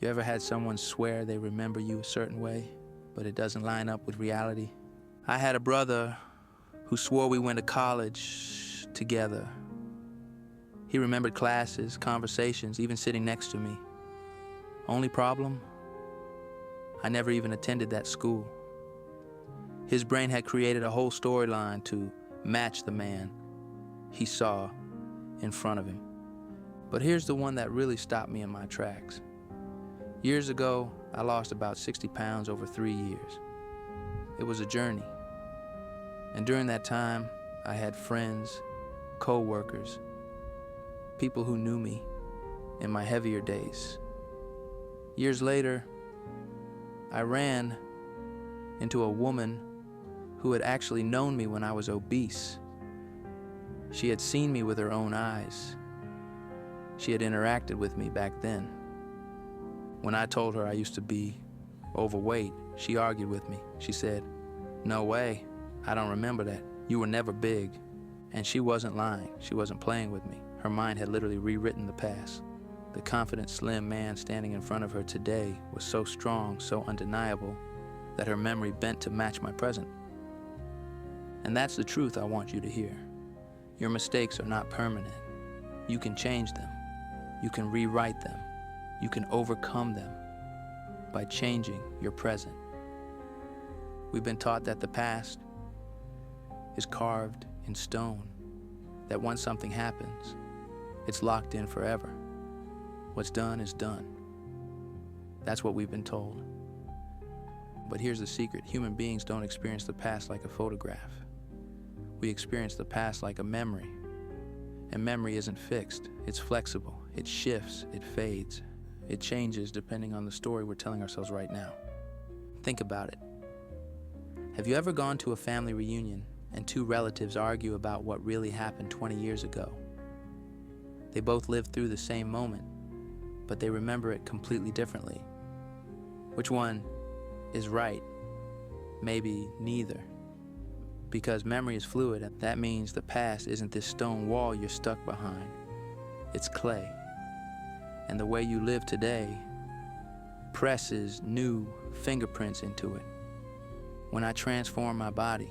You ever had someone swear they remember you a certain way, but it doesn't line up with reality? I had a brother who swore we went to college together. He remembered classes, conversations, even sitting next to me. Only problem? I never even attended that school. His brain had created a whole storyline to match the man he saw in front of him. But here's the one that really stopped me in my tracks. Years ago, I lost about 60 pounds over 3 years. It was a journey. And during that time, I had friends, co-workers, people who knew me in my heavier days. Years later, I ran into a woman who had actually known me when I was obese. She had seen me with her own eyes. She had interacted with me back then. When I told her I used to be overweight, she argued with me. She said, "No way, I don't remember that. You were never big." And she wasn't lying. She wasn't playing with me. Her mind had literally rewritten the past. The confident, slim man standing in front of her today was so strong, so undeniable, that her memory bent to match my present. And that's the truth I want you to hear. Your mistakes are not permanent. You can change them. You can rewrite them. You can overcome them by changing your present. We've been taught that the past is carved in stone, that once something happens, it's locked in forever. What's done is done. That's what we've been told. But here's the secret. Human beings don't experience the past like a photograph. We experience the past like a memory. And memory isn't fixed. It's flexible. It shifts. It fades. It changes depending on the story we're telling ourselves right now. Think about it. Have you ever gone to a family reunion and two relatives argue about what really happened 20 years ago? They both lived through the same moment, but they remember it completely differently. Which one is right? Maybe neither. Because memory is fluid, and that means the past isn't this stone wall you're stuck behind. It's clay. And the way you live today presses new fingerprints into it. When I transformed my body,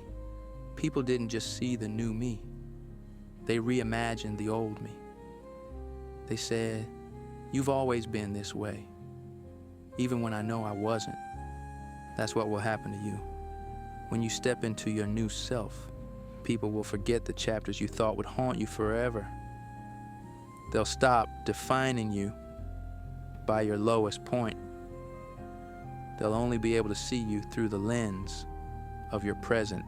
people didn't just see the new me. They reimagined the old me. They said, "You've always been this way," even when I know I wasn't. That's what will happen to you. When you step into your new self, people will forget the chapters you thought would haunt you forever. They'll stop defining you by your lowest point. They'll only be able to see you through the lens of your present.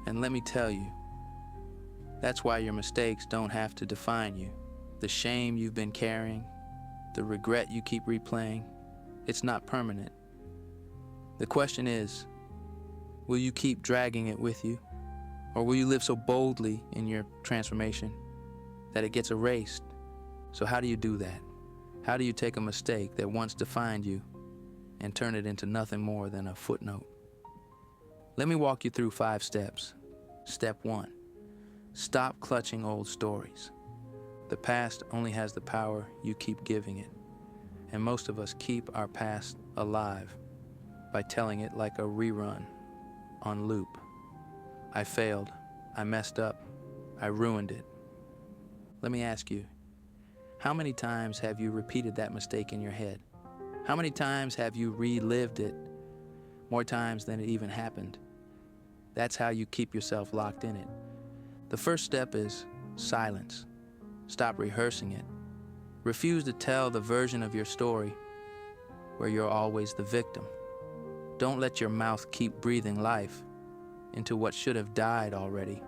And let me tell you, that's why your mistakes don't have to define you. The shame you've been carrying, the regret you keep replaying, it's not permanent. The question is, will you keep dragging it with you? Or will you live so boldly in your transformation that it gets erased? So how do you do that? How do you take a mistake that once defined you and turn it into nothing more than a footnote? Let me walk you through 5 steps. Step 1, stop clutching old stories. The past only has the power you keep giving it. And most of us keep our past alive by telling it like a rerun on loop. I failed. I messed up. I ruined it. Let me ask you, how many times have you repeated that mistake in your head? How many times have you relived it? More times than it even happened. That's how you keep yourself locked in it. The first step is silence. Stop rehearsing it. Refuse to tell the version of your story where you're always the victim. Don't let your mouth keep breathing life into what should have died already.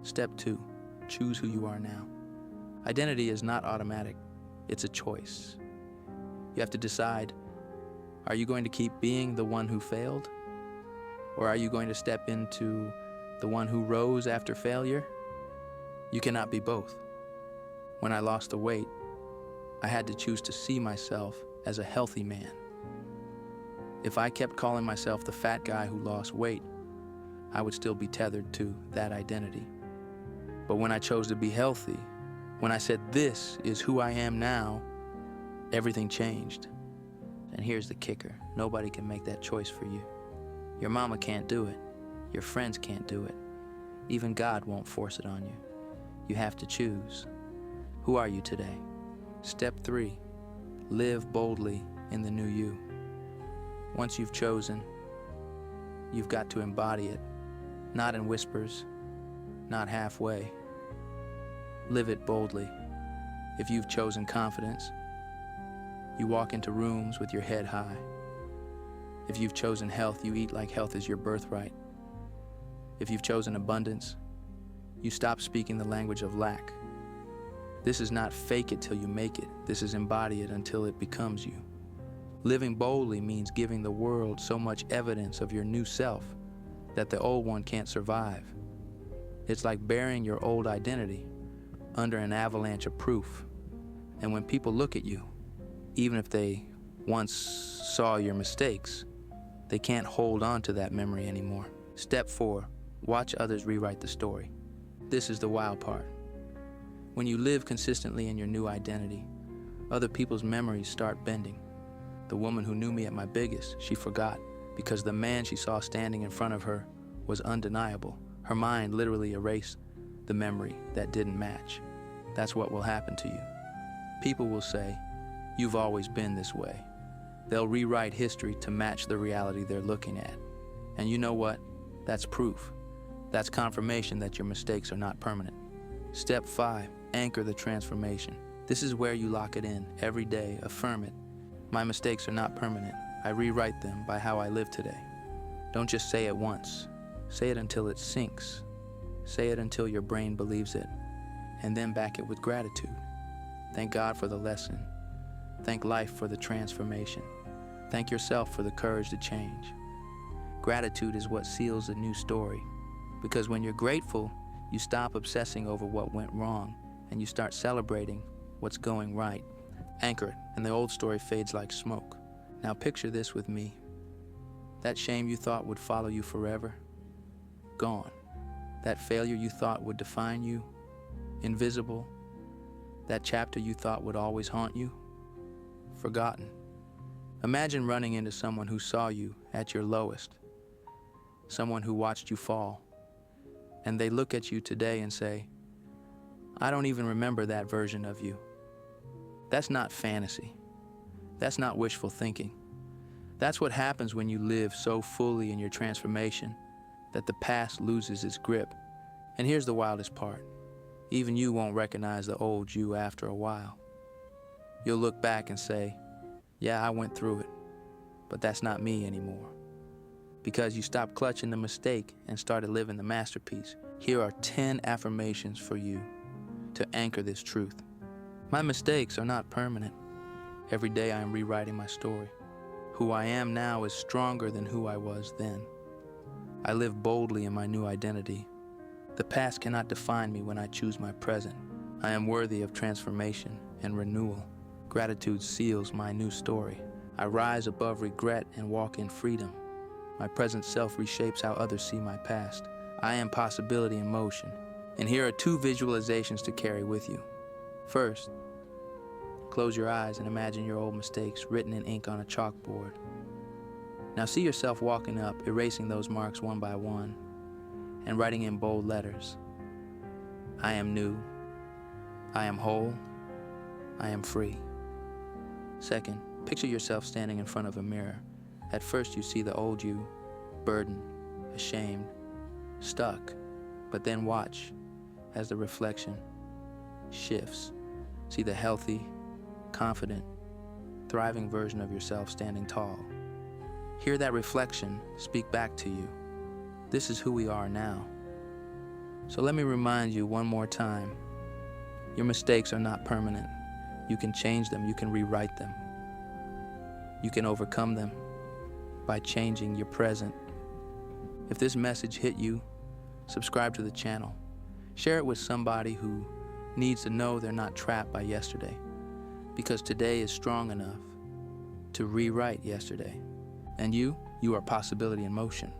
Step 2, choose who you are now. Identity is not automatic. It's a choice. You have to decide, are you going to keep being the one who failed? Or are you going to step into the one who rose after failure? You cannot be both. When I lost the weight, I had to choose to see myself as a healthy man. If I kept calling myself the fat guy who lost weight, I would still be tethered to that identity. But when I chose to be healthy, when I said, "This is who I am now," everything changed. And here's the kicker. Nobody can make that choice for you. Your mama can't do it. Your friends can't do it. Even God won't force it on you. You have to choose. Who are you today? Step 3, live boldly in the new you. Once you've chosen, you've got to embody it, not in whispers, not halfway. Live it boldly. If you've chosen confidence, you walk into rooms with your head high. If you've chosen health, you eat like health is your birthright. If you've chosen abundance, you stop speaking the language of lack. This is not fake it till you make it. This is embody it until it becomes you. Living boldly means giving the world so much evidence of your new self that the old one can't survive. It's like burying your old identity under an avalanche of proof. And when people look at you, even if they once saw your mistakes, they can't hold on to that memory anymore. Step 4, watch others rewrite the story. This is the wild part. When you live consistently in your new identity, other people's memories start bending. The woman who knew me at my biggest, she forgot because the man she saw standing in front of her was undeniable. Her mind literally erased the memory that didn't match. That's what will happen to you. People will say, "You've always been this way." They'll rewrite history to match the reality they're looking at. And you know what? That's proof. That's confirmation that your mistakes are not permanent. Step 5, anchor the transformation. This is where you lock it in every day. Affirm it. My mistakes are not permanent. I rewrite them by how I live today. Don't just say it once. Say it until it sinks. Say it until your brain believes it. And then back it with gratitude. Thank God for the lesson. Thank life for the transformation. Thank yourself for the courage to change. Gratitude is what seals a new story. Because when you're grateful, you stop obsessing over what went wrong and you start celebrating what's going right. Anchor it, and the old story fades like smoke. Now picture this with me. That shame you thought would follow you forever, gone. That failure you thought would define you, invisible. That chapter you thought would always haunt you, forgotten. Imagine running into someone who saw you at your lowest, someone who watched you fall, and they look at you today and say, "I don't even remember that version of you." That's not fantasy. That's not wishful thinking. That's what happens when you live so fully in your transformation that the past loses its grip. And here's the wildest part. Even you won't recognize the old you after a while. You'll look back and say, "Yeah, I went through it, but that's not me anymore." Because you stopped clutching the mistake and started living the masterpiece. Here are 10 affirmations for you to anchor this truth. My mistakes are not permanent. Every day I am rewriting my story. Who I am now is stronger than who I was then. I live boldly in my new identity. The past cannot define me when I choose my present. I am worthy of transformation and renewal. Gratitude seals my new story. I rise above regret and walk in freedom. My present self reshapes how others see my past. I am possibility in motion. And here are 2 visualizations to carry with you. First, close your eyes and imagine your old mistakes written in ink on a chalkboard. Now see yourself walking up, erasing those marks one by one, and writing in bold letters, "I am new, I am whole, I am free." Second, picture yourself standing in front of a mirror. At first you see the old you, burdened, ashamed, stuck, but then watch as the reflection shifts. See the healthy, confident, thriving version of yourself standing tall. Hear that reflection speak back to you. This is who we are now. So let me remind you one more time. Your mistakes are not permanent. You can change them. You can rewrite them. You can overcome them by changing your present. If this message hit you, subscribe to the channel. Share it with somebody who needs to know they're not trapped by yesterday, because today is strong enough to rewrite yesterday. And you are possibility in motion.